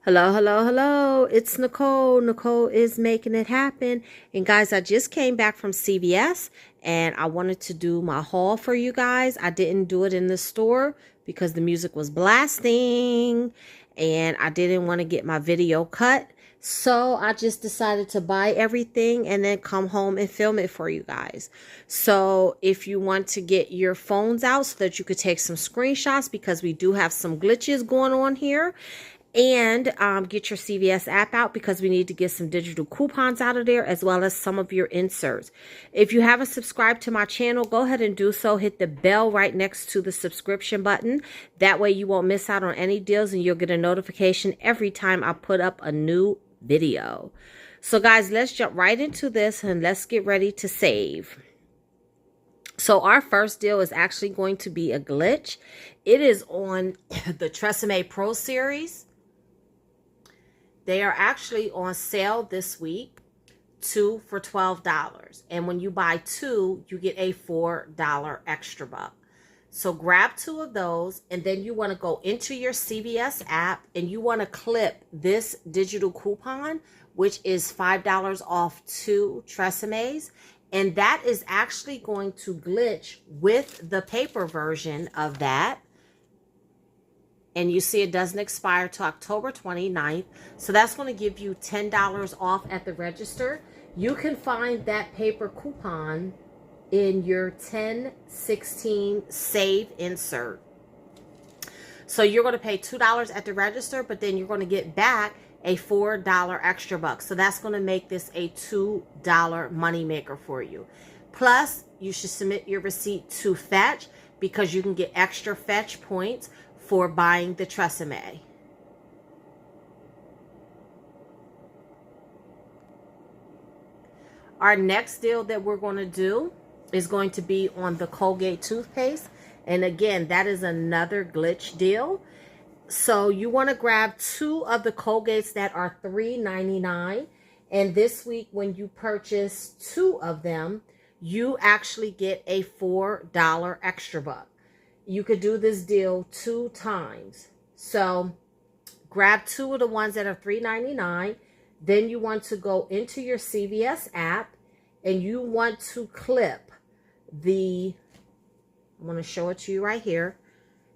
Hello, hello, hello. It's Nicole. Nicole is making it happen. And guys, I just came back from CVS and I wanted to do my haul for you guys. I didn't do it in the store because the music was blasting and I didn't want to get my video cut. So I just decided to buy everything and then come home and film it for you guys. So if you want to get your phones out so that you could take some screenshots, because we do have some glitches going on here, and get your CVS app out because we need to get some digital coupons out of there, as well as some of your inserts. If you haven't subscribed to my channel, go ahead and do so. Hit the bell right next to the subscription button. That way you won't miss out on any deals and you'll get a notification every time I put up a new video. So guys, let's jump right into this and let's get ready to save. So our first deal is actually going to be a glitch. It is on the Tresemme Pro series. They are actually on sale this week, 2 for $12. And when you buy 2, you get a $4 extra buck. So grab 2 of those, and then you want to go into your CVS app and you want to clip this digital coupon, which is $5 off 2 Tresemmes. And that is actually going to glitch with the paper version of that. And you see it doesn't expire till October 29th. So that's going to give you $10 off at the register. You can find that paper coupon in your 1016 save insert. So you're going to pay $2 at the register, but then you're going to get back a $4 extra buck. So that's going to make this a $2 money maker for you. Plus, you should submit your receipt to Fetch because you can get extra Fetch points for buying the Tresemme. Our next deal that we're going to do is going to be on the Colgate toothpaste. And again, that is another glitch deal. So you want to grab 2 of the Colgates that are $3.99. And this week, when you purchase 2 of them, you actually get a $4 extra buck. You could do this deal 2 times. So grab 2 of the ones that are $3.99. Then you want to go into your CVS app and you want to clip the, I'm going to show it to you right here.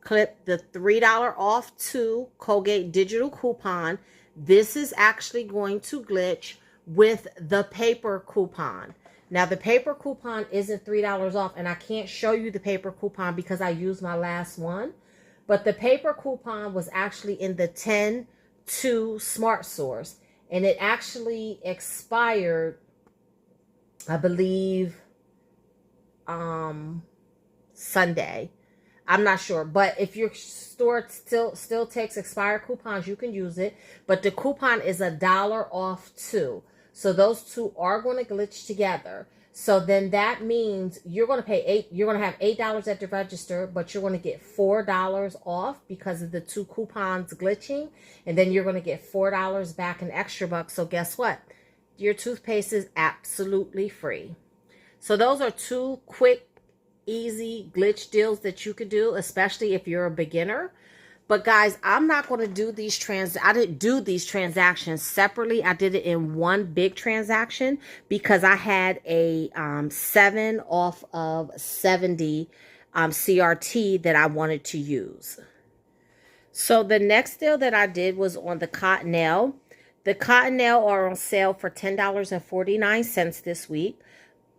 Clip the $3 off 2 Colgate digital coupon. This is actually going to glitch with the paper coupon. Now, the paper coupon isn't $3 off, and I can't show you the paper coupon because I used my last one. But the paper coupon was actually in the 10-2 Smart Source, and it actually expired, I believe, Sunday. I'm not sure, but if your store still takes expired coupons, you can use it. But the coupon is $1 off 2. So those 2 are going to glitch together. So then that means you're going to pay you're going to have $8 at the register, but you're going to get $4 off because of the 2 coupons glitching. And then you're going to get $4 back in extra bucks. So guess what? Your toothpaste is absolutely free. So those are 2 quick, easy glitch deals that you could do, especially if you're a beginner. But guys, I'm not going to do these I didn't do these transactions separately. I did it in one big transaction because I had a 7 off of 70 CRT that I wanted to use. So the next deal that I did was on the Cottonelle. The Cottonelle are on sale for $10.49 this week.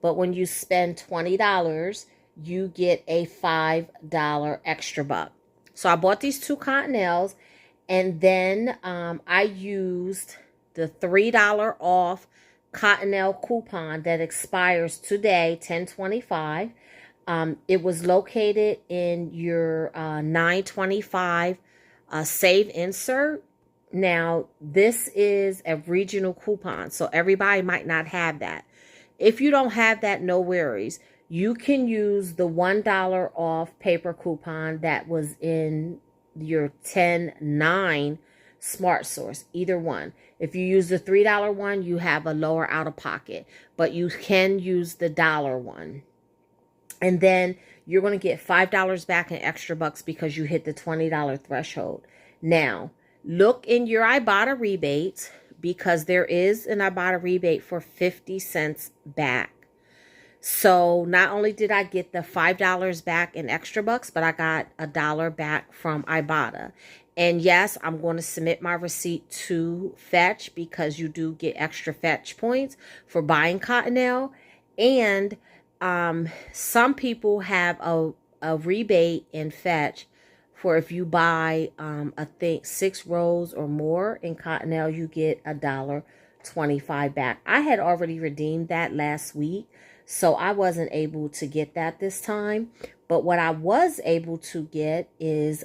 But when you spend $20, you get a $5 extra buck. So I bought these 2 Cottonelles, and then I used the $3 off Cottonelle coupon that expires today, 10/25. It was located in your 9/25 save insert. Now, this is a regional coupon, so everybody might not have that. If you don't have that, no worries. You can use the $1 off paper coupon that was in your 10/9 Smart Source, either one. If you use the $3 one, you have a lower out of pocket, but you can use the $1 one. And then you're going to get $5 back in extra bucks because you hit the $20 threshold. Now, Look in your Ibotta rebates, because there is an Ibotta rebate for 50 cents back. So not only did I get the $5 back in extra bucks, but I got $1 back from Ibotta. And yes, I'm going to submit my receipt to Fetch, because you do get extra Fetch points for buying Cottonelle. And some people have a rebate in Fetch for if you buy, I think 6 rolls or more in Cottonelle, you get $1.25 back. I had already redeemed that last week, so I wasn't able to get that this time. But what I was able to get is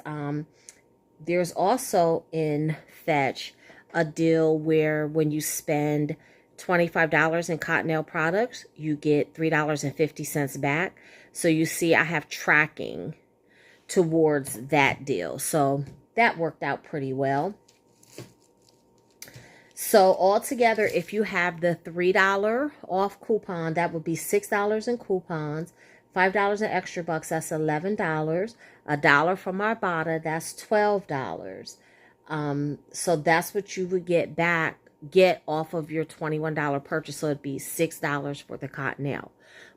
there's also in Fetch a deal where when you spend $25 in Cottonelle products, you get $3.50 back. So you see I have tracking towards that deal. So that worked out pretty well. So altogether, if you have the $3 off coupon, that would be $6 in coupons, $5 in extra bucks, that's $11, $1 from Ibotta, that's $12. So that's what you would get off of your $21 purchase. So it'd be $6 for the Cottonelle.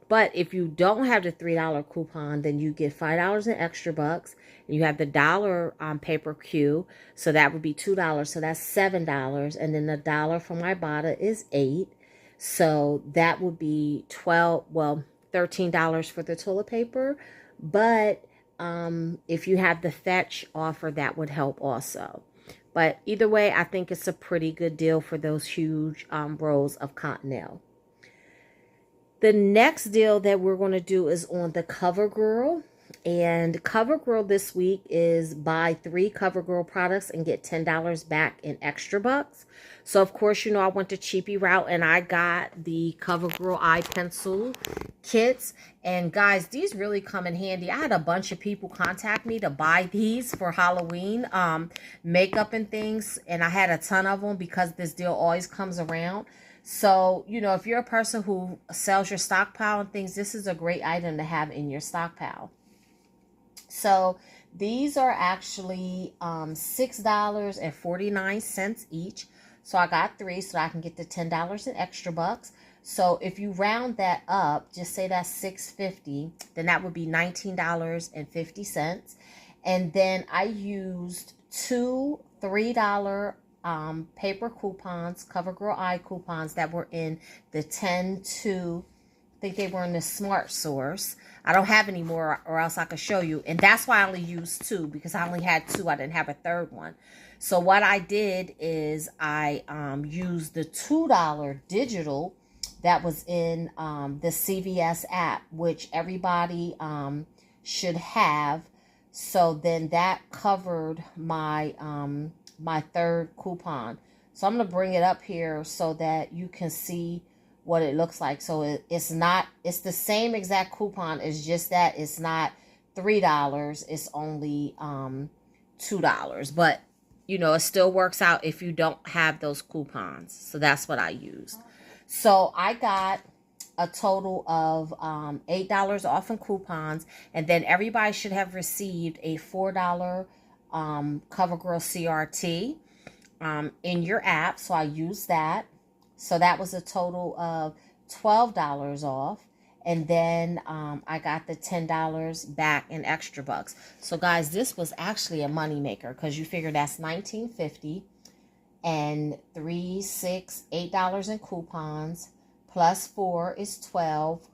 But if you don't have the $3 coupon, then you get $5 in extra bucks. And you have the $1 paper Q, so that would be $2. So that's $7. And then the $1 from Ibotta is $8. So that would be $13 for the toilet paper. But if you have the Fetch offer, that would help also. But either way, I think it's a pretty good deal for those huge rolls of Cottonelle. The next deal that we're going to do is on the CoverGirl. And CoverGirl this week is buy 3 CoverGirl products and get $10 back in extra bucks. So, of course, you know, I went the cheapy route and I got the CoverGirl eye pencil kits. And guys, these really come in handy. I had a bunch of people contact me to buy these for Halloween makeup and things. And I had a ton of them because this deal always comes around. So, you know, if you're a person who sells your stockpile and things, this is a great item to have in your stockpile. So these are actually $6.49 each. So I got 3 so I can get the $10 in extra bucks. So if you round that up, just say that's $6.50, then that would be $19.50. And then I used 2 $3 paper coupons, CoverGirl eye coupons that were in the 10 to, I think they were in the Smart Source. I don't have any more or else I could show you. And that's why I only used 2, because I only had 2. I didn't have a third one. So what I did is I used the $2 digital that was in the CVS app, which everybody should have. So then that covered my my third coupon. So I'm going to bring it up here so that you can see what it looks like. So it's the same exact coupon. It's just that it's not $3. It's only $2. But, you know, it still works out if you don't have those coupons. So that's what I used. So I got a total of $8 off in coupons. And then everybody should have received a $4 CoverGirl CRT in your app. So I used that. So that was a total of $12 off. And then I got the $10 back in extra bucks. So guys, this was actually a money maker, because you figure that's $19.50 and $3, $6, $8 in coupons plus 4 is 12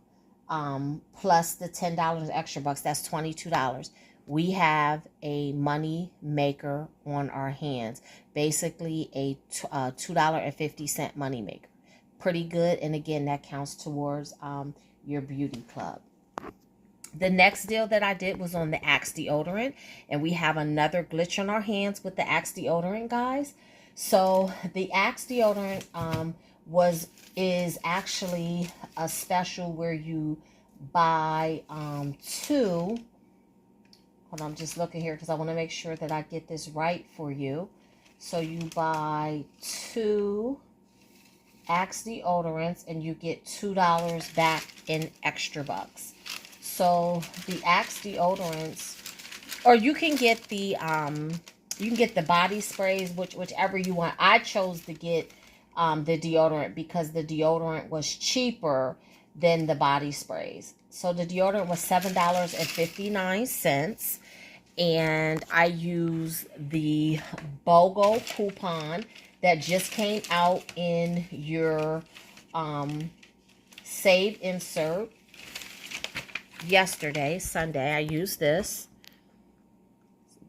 plus the $10 extra bucks, that's $22. We have a money maker on our hands. Basically a $2.50 money maker. Pretty good. And again, that counts towards your beauty club. The next deal that I did was on the Axe deodorant. And we have another glitch on our hands with the Axe deodorant, guys. So the Axe deodorant is actually a special where you buy 2. Hold on, I'm just looking here because I want to make sure that I get this right for you. So you buy 2 Axe deodorants and you get $2 back in extra bucks. So the Axe deodorants, or you can get the You can get the body sprays, whichever you want. I chose to get the deodorant because the deodorant was cheaper than the body sprays. So the deodorant was $7.59. And I use the BOGO coupon that just came out in your save insert yesterday, Sunday. I used this.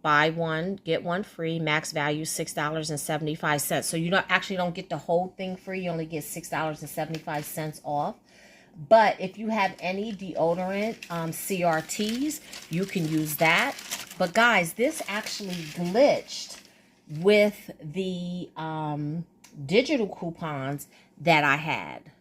Buy one, get one free. Max value $6.75. So you actually don't get the whole thing free. You only get $6.75 off. But if you have any deodorant CRTs, you can use that. But guys, this actually glitched with the digital coupons that I had.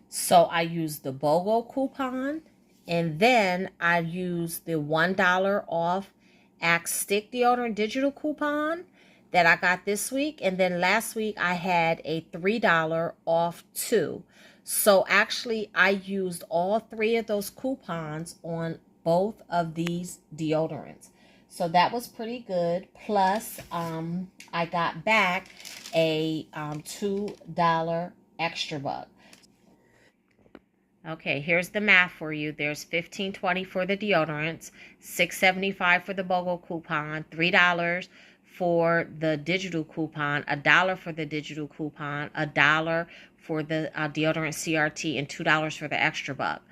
So I used the BOGO coupon, and then I used the $1 off Axe Stick deodorant digital coupon that I got this week. And then last week I had a $3 off too. So actually I used all three of those coupons on both of these deodorants. So that was pretty good. Plus, I got back a $2 extra buck. Okay, here's the math for you. There's $15.20 for the deodorants, $6.75 for the BOGO coupon, $3 for the digital coupon, $1 for the digital coupon, $1 for the deodorant CRT, and $2 for the extra buck.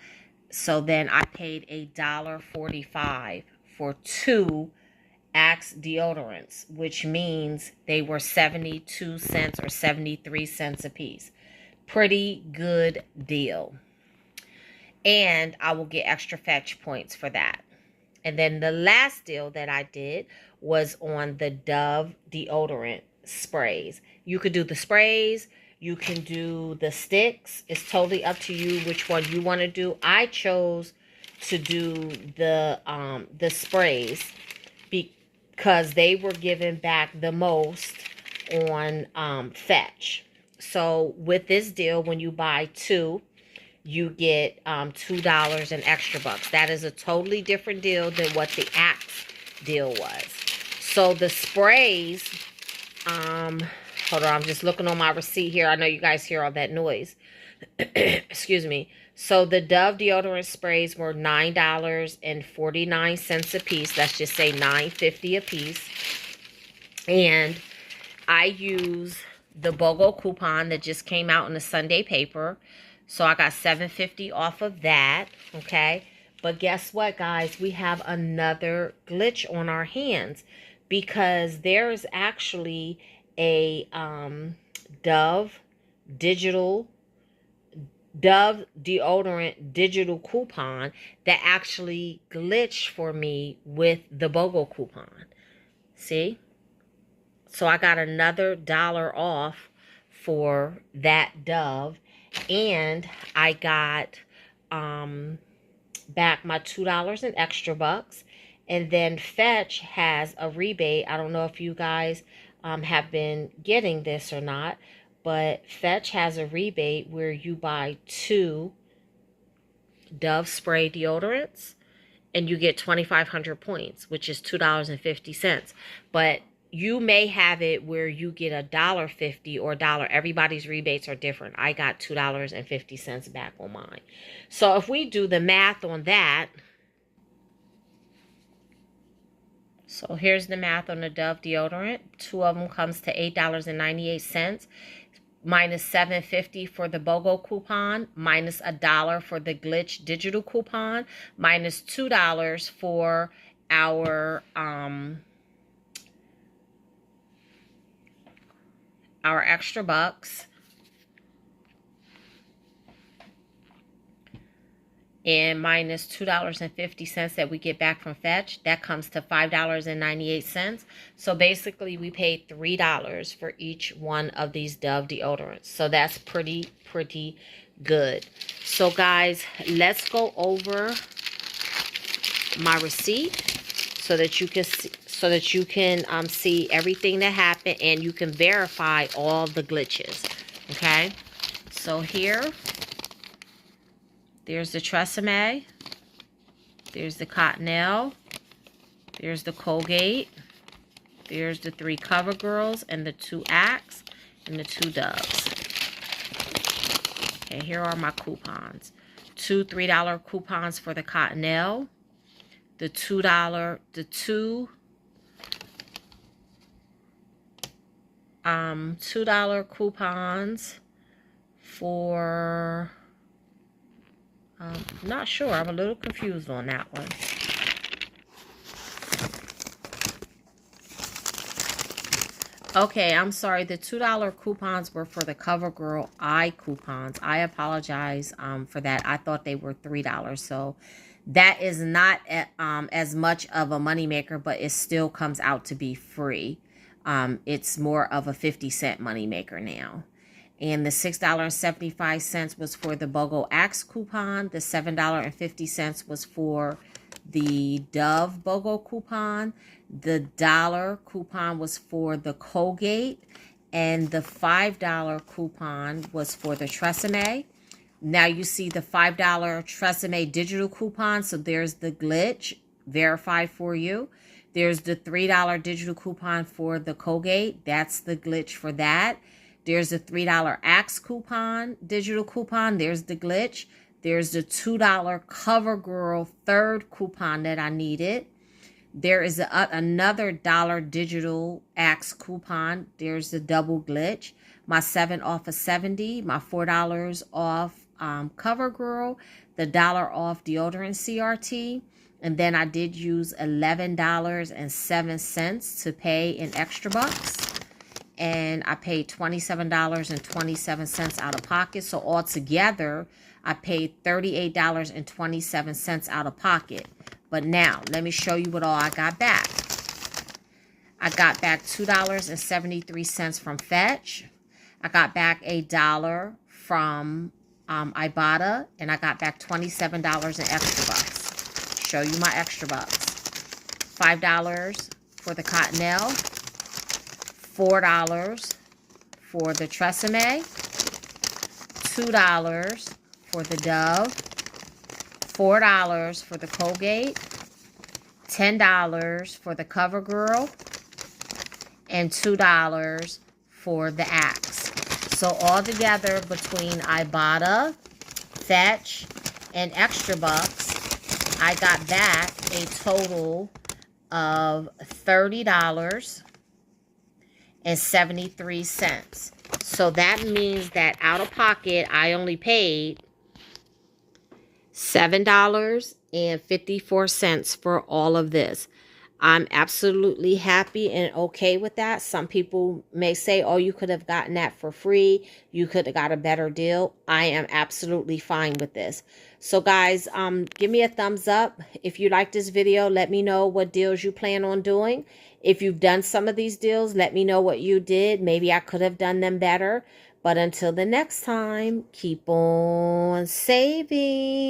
So then I paid $1.45 for two Axe deodorants, which means they were 72 cents or 73 cents a piece. Pretty good deal. And I will get extra fetch points for that. And then the last deal that I did was on the Dove deodorant sprays. You could do the sprays. You can do the sticks. It's totally up to you which one you want to do. I chose to do the sprays because they were giving back the most on fetch. So with this deal, when you buy two, you get $2 and extra bucks. That is a totally different deal than what the Axe deal was. So the sprays, hold on, I'm just looking on my receipt here. I know you guys hear all that noise. Excuse me. So the Dove deodorant sprays were $9.49 a piece. Let's just say $9.50 a piece. And I use the BOGO coupon that just came out in the Sunday paper. So I got $7.50 off of that, okay? But guess what, guys? We have another glitch on our hands because there's actually a Dove deodorant digital coupon that actually glitched for me with the BOGO coupon. See? So I got another $1 off for that Dove. And I got back my $2 and extra bucks. And then Fetch has a rebate. I don't know if you guys have been getting this or not, but Fetch has a rebate where you buy two Dove spray deodorants and you get 2,500 points, which is $2.50. But you may have it where you get $1.50 or $1. Everybody's rebates are different. I got $2.50 back on mine. So if we do the math on that, so here's the math on the Dove deodorant. Two of them comes to $8.98. Minus $7.50 for the BOGO coupon, minus $1 for the Glitch digital coupon, minus $2 for our extra bucks, and minus $2.50 that we get back from Fetch. That comes to $5.98. So basically we paid $3 for each one of these Dove deodorants. So that's pretty good. So guys, let's go over my receipt so that you can see everything that happened and you can verify all the glitches. Okay, so here, there's the Tresemme, there's the Cottonelle, there's the Colgate, There's the 3 CoverGirls and the 2 Axe and the 2 Doves. Okay, here are my coupons. 2 $3 coupons for the Cottonelle. The $2 $2 coupons for not sure. I'm a little confused on that one. Okay, I'm sorry. The $2 coupons were for the CoverGirl eye coupons. I apologize for that. I thought they were $3. So that is not as much of a moneymaker, but it still comes out to be free. It's more of a 50-cent moneymaker now. And the $6.75 was for the BOGO Axe coupon. The $7.50 was for the Dove BOGO coupon. The $1 coupon was for the Colgate. And the $5 coupon was for the Tresemme. Now you see the $5 Tresemme digital coupon. So there's the Glitch, verified for you. There's the $3 digital coupon for the Colgate. That's the Glitch for that. There's a $3 Axe coupon, digital coupon. There's the Glitch. There's the $2 CoverGirl third coupon that I needed. There is another $1 digital Axe coupon. There's the double Glitch. My 7 off of 70. My $4 off CoverGirl. The $1 off deodorant CRT. And then I did use $11.07 to in extra bucks. And I paid $27.27 out of pocket. So altogether, I paid $38.27 out of pocket. But now, let me show you what all I got back. I got back $2.73 from Fetch. I got back $1 from Ibotta. And I got back $27 in extra bucks. Show you my extra bucks. $5 for the Cottonelle. $4 for the Tresemme, $2 for the Dove, $4 for the Colgate, $10 for the CoverGirl, and $2 for the Axe. So altogether between Ibotta, Fetch, and Extra Bucks, I got back a total of $30.73. So that means that out of pocket, I only paid $7.54 for all of this. I'm absolutely happy and okay with that. Some people may say, oh, you could have gotten that for free. You could have got a better deal. I am absolutely fine with this. So guys, give me a thumbs up. If you like this video, let me know what deals you plan on doing. If you've done some of these deals, let me know what you did. Maybe I could have done them better. But until the next time, keep on saving.